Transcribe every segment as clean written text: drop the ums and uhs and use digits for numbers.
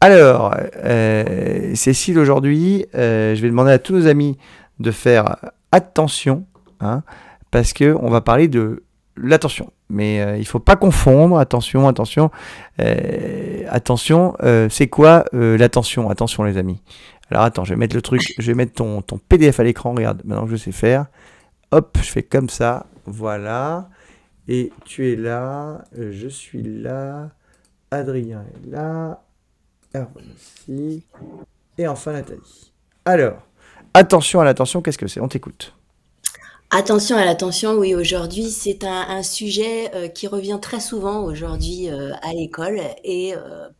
Alors, Cécile, aujourd'hui, je vais demander à tous nos amis de faire attention, hein, parce que on va parler de l'attention. Mais il faut pas confondre. Attention, attention, attention. C'est quoi l'attention? Attention, les amis. Alors attends, je vais mettre le truc, je vais mettre ton PDF à l'écran. Regarde, maintenant que je sais faire. Hop, je fais comme ça. Voilà. Et tu es là, je suis là, Adrien est là, Erwan aussi, et enfin Nathalie. Alors, attention à l'attention, qu'est-ce que c'est? On t'écoute. Attention à l'attention, oui, aujourd'hui, c'est un sujet qui revient très souvent aujourd'hui à l'école. Et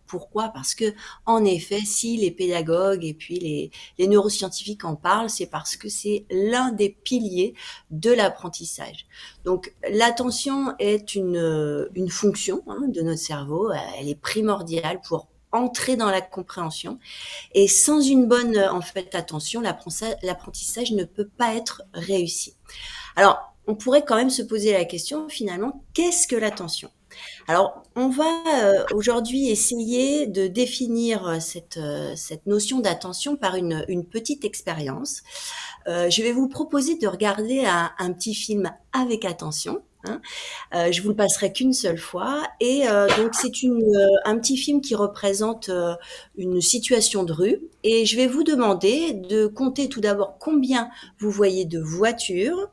pourquoi? Parce que, en effet, si les pédagogues et puis les neuroscientifiques en parlent, c'est parce que c'est l'un des piliers de l'apprentissage. Donc, l'attention est une fonction de notre cerveau. Elle est primordiale pour entrer dans la compréhension. Et sans une bonne, en fait, attention, l'apprentissage ne peut pas être réussi. Alors, on pourrait quand même se poser la question, finalement, qu'est-ce que l'attention? Alors, on va aujourd'hui essayer de définir cette notion d'attention par une petite expérience. Je vais vous proposer de regarder un petit film avec attention. Hein. Je vous le passerai qu'une seule fois. Et donc, c'est un petit film qui représente une situation de rue. Et je vais vous demander de compter tout d'abord combien vous voyez de voitures,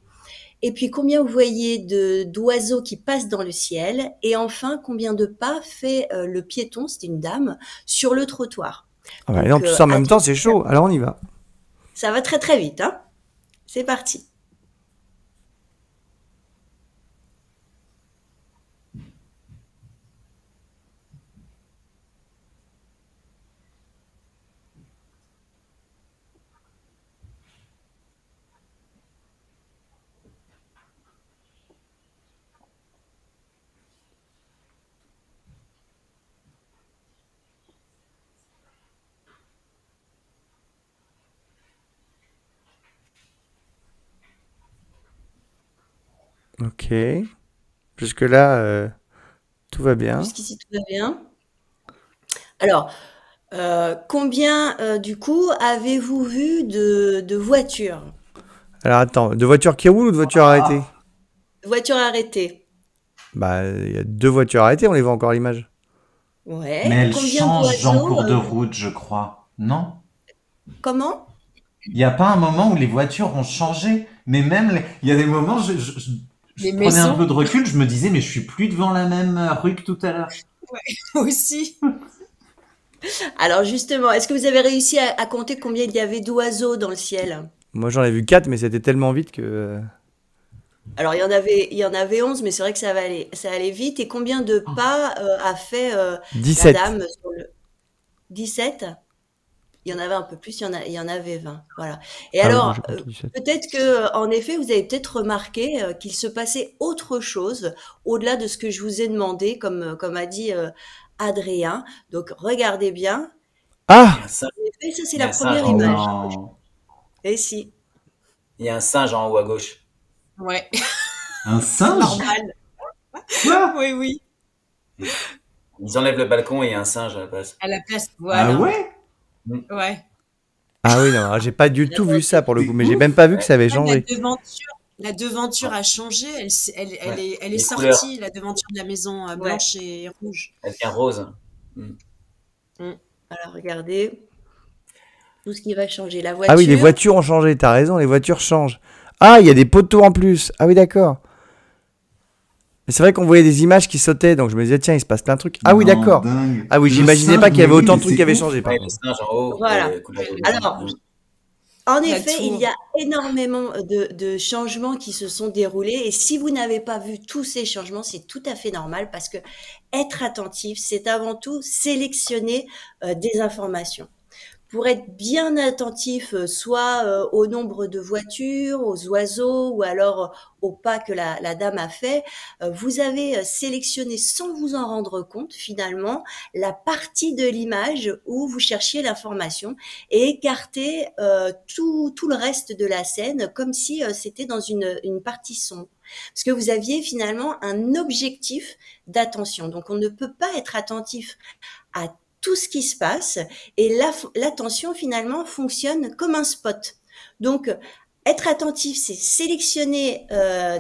et puis combien vous voyez d'oiseaux qui passent dans le ciel, et enfin combien de pas fait le piéton, c'était une dame, sur le trottoir. Ah bah, non, Donc tout ça en même temps, attention, c'est chaud. Alors on y va. ça va très très vite, hein. C'est parti. Ok. Jusque-là, tout va bien. Jusqu'ici tout va bien. Alors, combien du coup avez-vous vu de voitures? Alors attends, de voitures qui roulent ou de voitures arrêtées? Voitures arrêtées. Bah, il y a deux voitures arrêtées, on les voit encore à l'image. Mais Ouais. elle Combien change en d'oiseaux cours de route, je crois. Non? comment? Il n'y a pas un moment où les voitures ont changé. Mais même, il y a des moments, je Les prenais un peu maisons de recul, je me disais, mais je suis plus devant la même rue que tout à l'heure. aussi. Alors justement, est-ce que vous avez réussi à compter combien il y avait d'oiseaux dans le ciel? Moi j'en ai vu quatre, mais c'était tellement vite que... Alors il y en avait 11, mais c'est vrai que ça allait vite. Et combien de pas a fait la 17. dame sur le 17? Il y en avait un peu plus, il y en avait 20. Voilà. Et Ah oui, moi j'ai alors, compté 17. peut-être que, en effet, vous avez peut-être remarqué qu'il se passait autre chose au-delà de ce que je vous ai demandé, comme a dit Adrien. Donc, regardez bien. Il y a Ah! un singe, En effet, ça, c'est il y a la un singe première en haut. image. Non. Et si. Il y a un singe en haut à gauche. Ouais, Un c'est singe? normal. Quoi? Oui, oui. Ils enlèvent le balcon et il y a un singe à la place. À la place, Ah voilà. ouais? Mm. Ouais. Ah oui, non, alors j'ai pas du tout vu ça Attendez. pour le coup, C'est mais j'ai même ouf! pas vu que Ouais. ça avait Même la changé. devanture, la devanture Ouais. a changé. Elle Ouais. est Les couleurs, sortie, la devanture de la maison Ouais. blanche et rouge. elle devient rose. Mm. Mm. Alors, regardez tout ce qui va changer. La Ah oui, les voiture. voitures ont changé, t'as raison, les voitures changent. Ah, il y a des poteaux en plus. Ah oui, d'accord. Mais c'est vrai qu'on voyait des images qui sautaient, donc je me disais, tiens, il se passe plein de trucs. Ah oui, Non, d'accord. dingue. Ah oui, Le j'imaginais pas singe, qu'il y mais avait oui, autant mais de trucs qui c'est avaient ouf. changé par Ouais, le contre. singe en haut, Voilà. couleur de rose. Alors, Mm. en La effet, il y tour. a énormément de changements qui se sont déroulés. Et si vous n'avez pas vu tous ces changements, c'est tout à fait normal parce que être attentif, c'est avant tout sélectionner des informations. Pour être bien attentif, soit au nombre de voitures, aux oiseaux ou alors au pas que la dame a fait, vous avez sélectionné sans vous en rendre compte finalement la partie de l'image où vous cherchiez l'information et écarté tout le reste de la scène comme si c'était dans une partie sombre. Parce que vous aviez finalement un objectif d'attention. Donc on ne peut pas être attentif à tout ce qui se passe et l'attention finalement fonctionne comme un spot. Donc, être attentif, c'est sélectionner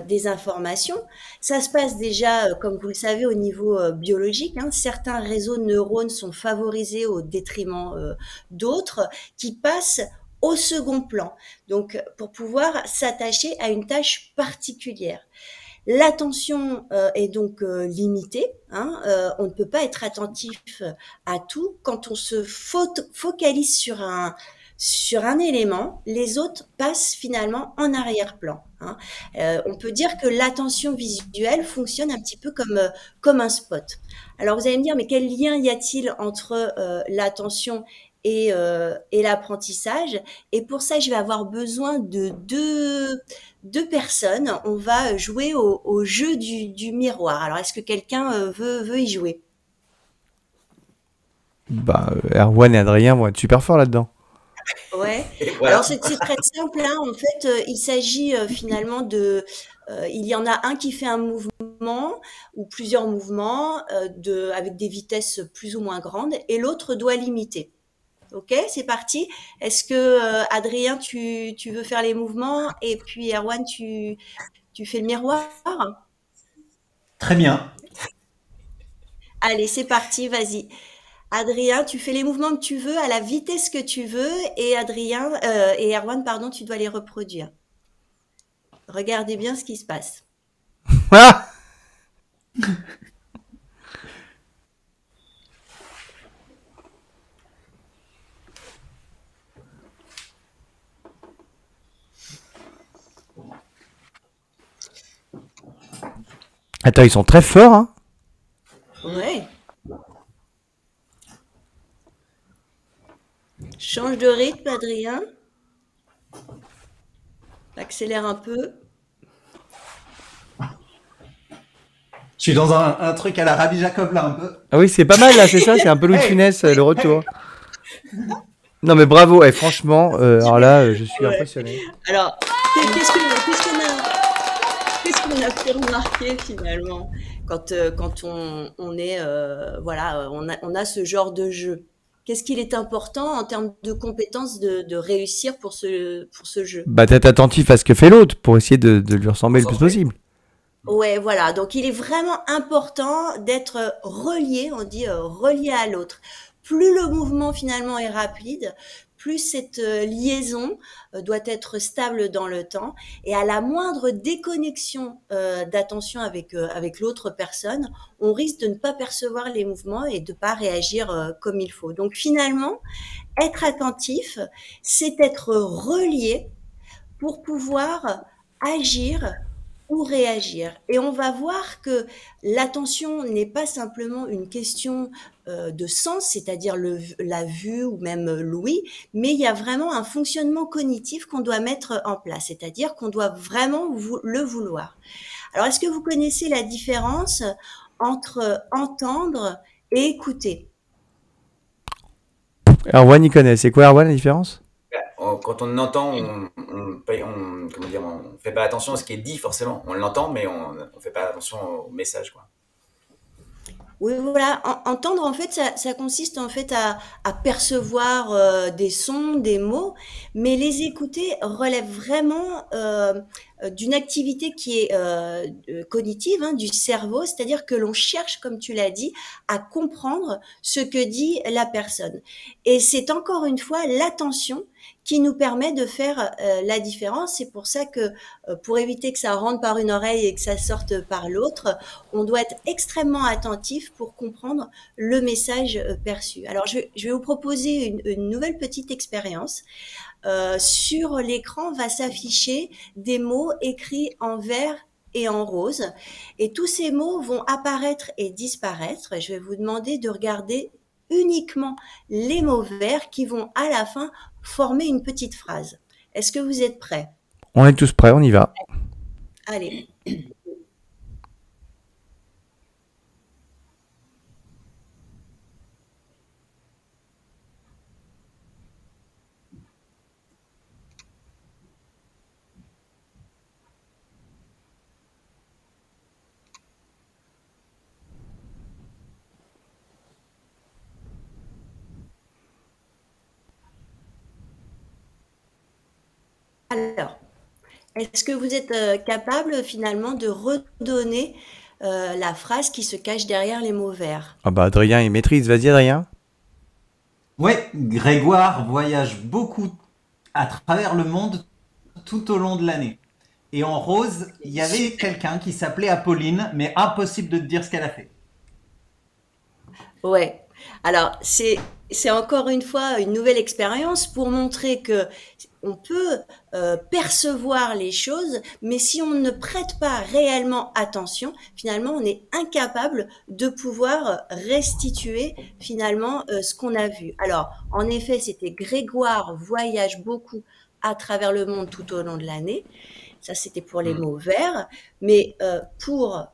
des informations. Ça se passe déjà, comme vous le savez, au niveau biologique. Hein. Certains réseaux de neurones sont favorisés au détriment d'autres qui passent au second plan. Donc, pour pouvoir s'attacher à une tâche particulière. L'attention est donc limitée. Hein, on ne peut pas être attentif à tout. Quand on se focalise sur un élément, les autres passent finalement en arrière-plan. Hein. On peut dire que l'attention visuelle fonctionne un petit peu comme un spot. Alors vous allez me dire, mais quel lien y a-t-il entre l'attention et l'apprentissage? Et pour ça, je vais avoir besoin de deux personnes. On va jouer au jeu du miroir. Alors, est-ce que quelqu'un veut y jouer? Bah, Erwan et Adrien vont être super forts là-dedans. Ouais. Et voilà. Alors, c'est très simple. Hein. En fait, il s'agit finalement de... il y en a un qui fait un mouvement ou plusieurs mouvements avec des vitesses plus ou moins grandes et l'autre doit l'imiter. Ok, c'est parti. Est-ce que Adrien, tu veux faire les mouvements et puis Erwan, tu fais le miroir? Très bien. Allez, c'est parti, vas-y. Adrien, tu fais les mouvements que tu veux à la vitesse que tu veux et et Erwan, pardon, tu dois les reproduire. Regardez bien ce qui se passe. Ah Attends, ils sont très forts, hein. Ouais. Change de rythme, Adrien. Accélère un peu. Je suis dans un truc à la Rabbi Jacob là un peu. Ah oui, c'est pas mal là, c'est ça, c'est un peu Louis de Funès, le retour. Non mais bravo, et franchement, alors là, je suis Ouais. impressionné. Alors, qu'est-ce qu'on a fait remarquer finalement quand on est voilà, on a ce genre de jeu. Qu'est-ce qu'il est important en termes de compétences de réussir pour ce jeu? Bah t'es attentif à ce que fait l'autre pour essayer de lui ressembler le plus possible. Ouais, voilà. Donc, il est vraiment important d'être relié, on dit relié à l'autre. Plus le mouvement finalement est rapide, plus cette liaison doit être stable dans le temps. Et à la moindre déconnexion d'attention avec l'autre personne, on risque de ne pas percevoir les mouvements et de ne pas réagir comme il faut. Donc, finalement, être attentif, c'est être relié pour pouvoir agir ou réagir. Et on va voir que l'attention n'est pas simplement une question de sens, c'est-à-dire la vue ou même l'ouïe, mais il y a vraiment un fonctionnement cognitif qu'on doit mettre en place, c'est-à-dire qu'on doit vraiment le vouloir. Alors, est-ce que vous connaissez la différence entre entendre et écouter? Erwan il connaît, c'est quoi Erwan la différence? Quand on entend, comment dire, on fait pas attention à ce qui est dit forcément. On l'entend, mais on fait pas attention au message, quoi. Oui, voilà. Entendre, en fait, ça consiste en fait à percevoir des sons, des mots, mais les écouter relève vraiment d'une activité qui est cognitive, hein, du cerveau, c'est-à-dire que l'on cherche, comme tu l'as dit, à comprendre ce que dit la personne. Et c'est encore une fois l'attention qui nous permet de faire la différence. C'est pour ça que, pour éviter que ça rentre par une oreille et que ça sorte par l'autre, on doit être extrêmement attentif pour comprendre le message perçu. Alors, je vais vous proposer une nouvelle petite expérience. Sur l'écran va s'afficher des mots écrits en vert et en rose. Et tous ces mots vont apparaître et disparaître. Je vais vous demander de regarder uniquement les mots verts qui vont à la fin former une petite phrase. Est-ce que vous êtes prêts? On est tous prêts, on y va. Allez. Alors, est-ce que vous êtes capable finalement de redonner la phrase qui se cache derrière les mots verts? Ah bah Adrien, il maîtrise. Vas-y Adrien. Ouais, Grégoire voyage beaucoup à travers le monde tout au long de l'année. Et en rose, il y avait Super. quelqu'un qui s'appelait Apolline, mais impossible de te dire ce qu'elle a fait. Ouais. Alors, c'est encore une fois une nouvelle expérience pour montrer que on peut percevoir les choses, mais si on ne prête pas réellement attention, finalement, on est incapable de pouvoir restituer finalement ce qu'on a vu. Alors, en effet, c'était Grégoire voyage beaucoup à travers le monde tout au long de l'année. Ça, c'était pour les Hmm. mots verts. Mais pour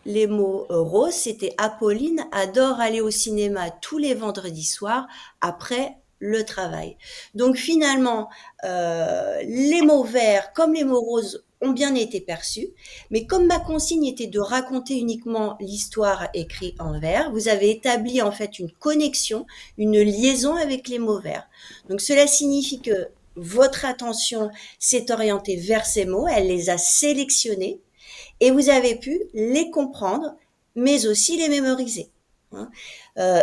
les mots roses, c'était Apolline adore aller au cinéma tous les vendredis soirs après le travail. Donc finalement, les mots verts comme les mots roses ont bien été perçus, mais comme ma consigne était de raconter uniquement l'histoire écrite en vers, vous avez établi en fait une connexion, une liaison avec les mots verts. Donc cela signifie que votre attention s'est orientée vers ces mots, elle les a sélectionnés et vous avez pu les comprendre, mais aussi les mémoriser. Hein. Euh,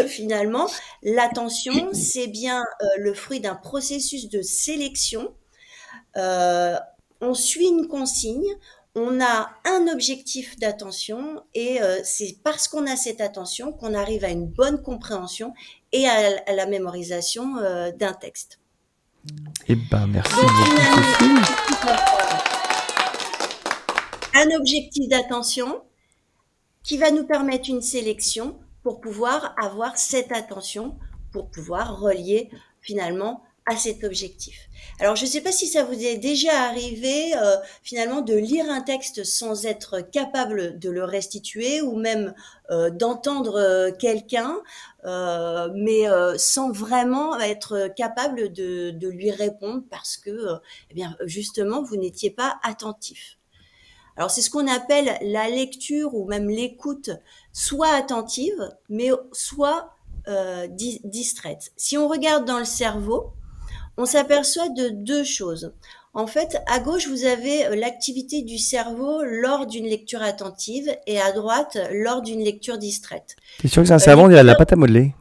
Finalement, l'attention, c'est bien le fruit d'un processus de sélection. Euh, on suit une consigne, on a un objectif d'attention et c'est parce qu'on a cette attention qu'on arrive à une bonne compréhension et à la mémorisation d'un texte. Eh ben merci Donc beaucoup finalement, Sophie. un objectif d'attention qui va nous permettre une sélection pour pouvoir avoir cette attention, pour pouvoir relier finalement à cet objectif. Alors, je ne sais pas si ça vous est déjà arrivé finalement de lire un texte sans être capable de le restituer ou même d'entendre quelqu'un, mais sans vraiment être capable de lui répondre parce que, eh bien, justement, vous n'étiez pas attentif. Alors c'est ce qu'on appelle la lecture ou même l'écoute, soit attentive, mais soit distraite. Si on regarde dans le cerveau, on s'aperçoit de deux choses. En fait, à gauche, vous avez l'activité du cerveau lors d'une lecture attentive et à droite, lors d'une lecture distraite. T'es sûr que c'est un Les cerveau, on dirait de la couleurs pâte à modeler.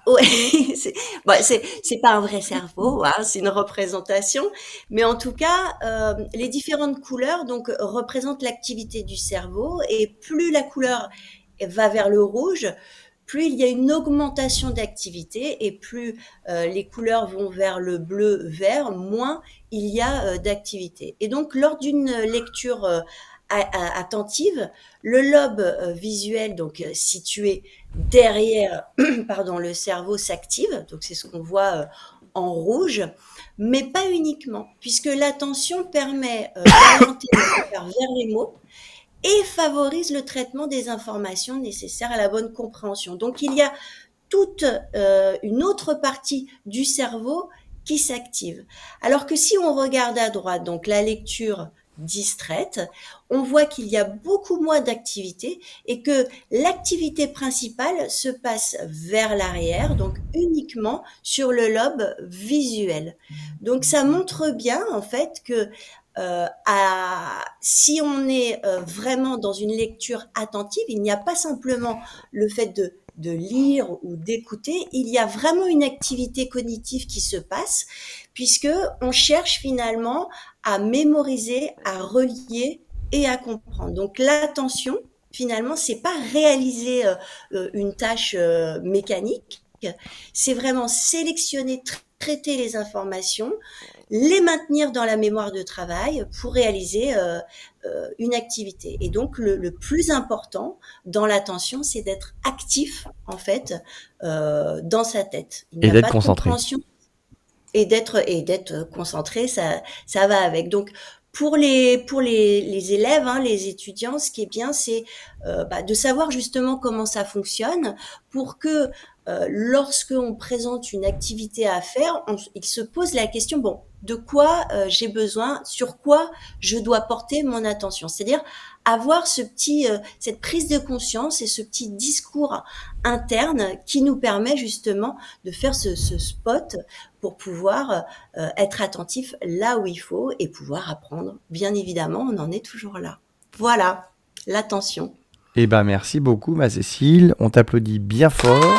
Ouais, c'est c'est pas un vrai cerveau, hein, c'est une représentation, mais en tout cas, les différentes couleurs donc représentent l'activité du cerveau et plus la couleur va vers le rouge, plus il y a une augmentation d'activité et plus les couleurs vont vers le bleu-vert, moins il y a d'activité. Et donc, lors d'une lecture attentive, le lobe visuel, donc situé derrière pardon, le cerveau s'active, donc c'est ce qu'on voit en rouge, mais pas uniquement, puisque l'attention permet d'orienter le regard vers les mots et favorise le traitement des informations nécessaires à la bonne compréhension. Donc il y a toute une autre partie du cerveau qui s'active. Alors que si on regarde à droite, donc la lecture distraite, on voit qu'il y a beaucoup moins d'activité et que l'activité principale se passe vers l'arrière, donc uniquement sur le lobe visuel. Donc ça montre bien en fait que si on est vraiment dans une lecture attentive, il n'y a pas simplement le fait de lire ou d'écouter, il y a vraiment une activité cognitive qui se passe, puisque on cherche finalement à mémoriser, à relier et à comprendre. Donc l'attention, finalement, c'est pas réaliser une tâche mécanique, c'est vraiment sélectionner, traiter les informations, les maintenir dans la mémoire de travail pour réaliser une activité. Et donc le plus important dans l'attention, c'est d'être actif en fait dans sa tête. Il n'y Et a d'être pas de concentré. compréhension et d'être concentré, ça va avec. Donc pour les élèves, hein, les étudiants, ce qui est bien, c'est de savoir justement comment ça fonctionne pour que lorsque on présente une activité à faire, il se pose la question, bon, de quoi j'ai besoin, sur quoi je dois porter mon attention. C'est-à-dire avoir cette prise de conscience et ce petit discours interne qui nous permet justement de faire ce spot pour pouvoir être attentif là où il faut et pouvoir apprendre. Bien évidemment, on en est toujours là. Voilà, l'attention. Eh ben, merci beaucoup, ma Cécile. On t'applaudit bien fort.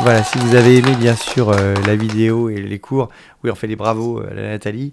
Voilà, si vous avez aimé bien sûr la vidéo et les cours, oui on fait des bravos à la Nathalie,